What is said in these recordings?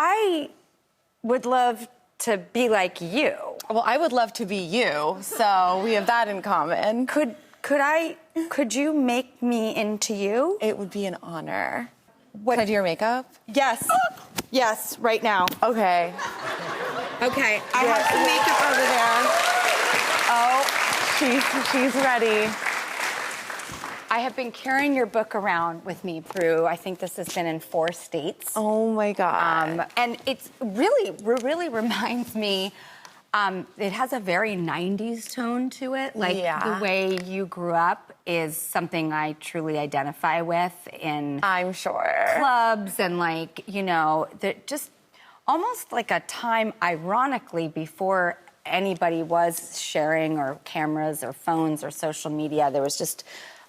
I would love to be like you. Well, I would love to be you, so we have that in common. Could you make me into you? It would be an honor. What? Can I do your makeup? Yes. Yes, right now. Okay. Okay, I have some makeup over there. Oh, she's ready. I have been carrying your book around with me, Prue. I think this has been in 4 states. Oh my God. And it's really reminds me, it has a very 90s tone to it. Like the way you grew up is something I truly identify with in I'm sure. clubs and like, you know, just almost like a time, ironically, before anybody was sharing or cameras or phones or social media. There was just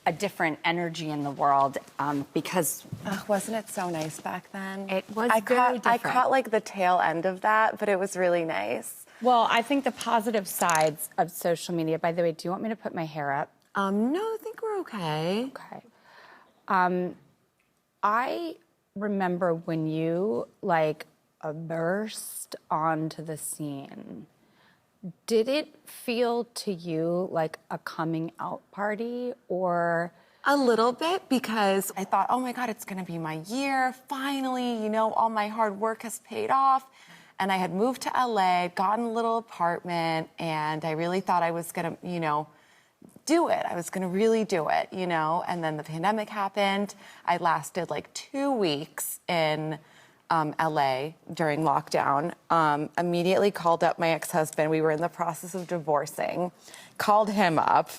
a different energy in the world because... wasn't it so nice back then? It was very different. I caught like the tail end of that, but it was really nice. Well, I think the positive sides of social media... By the way, do you want me to put my hair up? No, I think we're okay. Okay. I remember when you, like, burst onto the scene. Did it feel to you like a coming out party or? A little bit, because I thought, oh my God, it's gonna be my year. Finally, you know, all my hard work has paid off. And I had moved to LA, gotten a little apartment, and I really thought I was gonna, you know, do it. I was gonna really do it, you know? And then the pandemic happened. I lasted like 2 weeks in LA during lockdown, immediately called up my ex-husband. We were in the process of divorcing, called him up.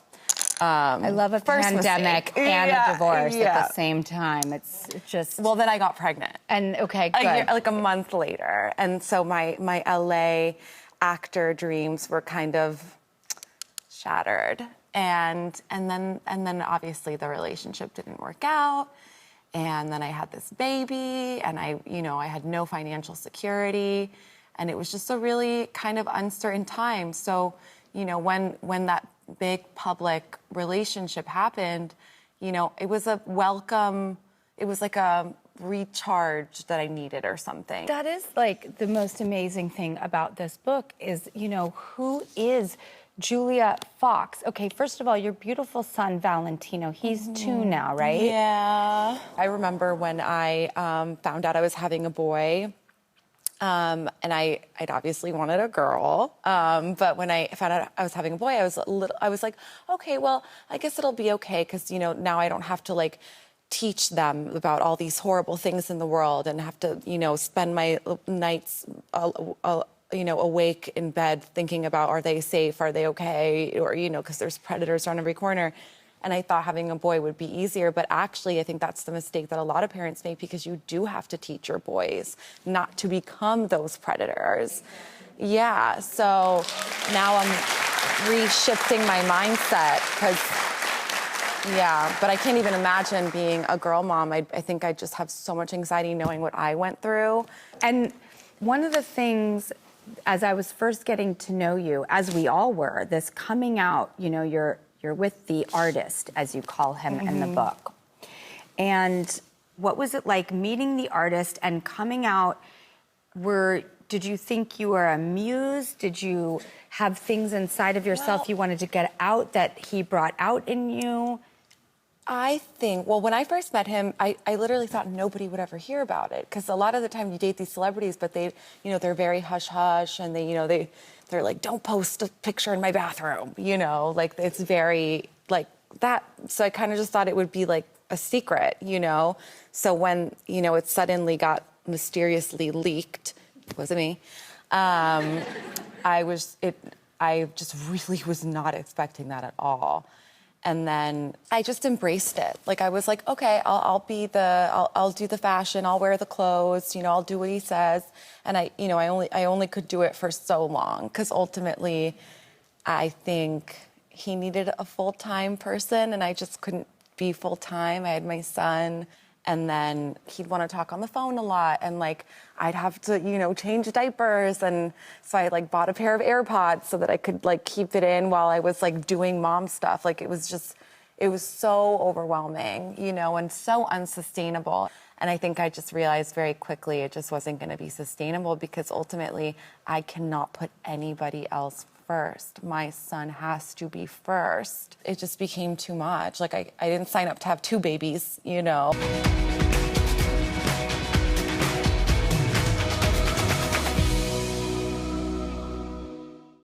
I love a pandemic and a divorce at the same time. It's just... Well, then I got pregnant. And, okay, good. Like a month later. And so my LA actor dreams were kind of shattered. And then obviously the relationship didn't work out. And then I had this baby, and I had no financial security, and it was just a really kind of uncertain time. So, you know, when that big public relationship happened, you know, it was a welcome, it was like a recharge that I needed or something. That is like the most amazing thing about this book is, you know, who is Julia Fox? Okay, first of all, your beautiful son, Valentino, he's 2 now, right? Yeah. I remember when I found out I was having a boy, and I'd obviously wanted a girl, but when I found out I was having a boy, I was like, okay, well, I guess it'll be okay, because, you know, now I don't have to, like, teach them about all these horrible things in the world and have to, you know, spend my nights you know, awake in bed thinking about, are they safe, are they okay, or, you know, because there's predators on every corner. And I thought having a boy would be easier, but actually I think that's the mistake that a lot of parents make, because you do have to teach your boys not to become those predators. Yeah, so now I'm reshifting my mindset, because, yeah, but I can't even imagine being a girl mom. I think I just have so much anxiety knowing what I went through. And one of the things, as I was first getting to know you, as we all were, this coming out, you know, you're with the artist, as you call him in the book. And what was it like meeting the artist and coming out? Did you think you were a muse? Did you have things inside of yourself you wanted to get out that he brought out in you? I think, well, when I first met him, I literally thought nobody would ever hear about it, because a lot of the time you date these celebrities, but they, you know, they're very hush-hush, and they, you know, they're like, don't post a picture in my bathroom, you know, like it's very like that. So I kind of just thought it would be like a secret, you know. So when, you know, it suddenly got mysteriously leaked, it wasn't me. I just really was not expecting that at all. And then I just embraced it. Like, I was like, okay, I'll do the fashion, I'll wear the clothes, you know, I'll do what he says. And I only could do it for so long, because ultimately I think he needed a full-time person, and I just couldn't be full-time. I had my son, and then he'd want to talk on the phone a lot, and like I'd have to, you know, change diapers, and so I like bought a pair of AirPods so that I could like keep it in while I was like doing mom stuff. Like it was so overwhelming, you know, and so unsustainable. And I think I just realized very quickly it just wasn't going to be sustainable because ultimately I cannot put anybody else first. My son has to be first. It just became too much. Like I didn't sign up to have 2 babies, you know.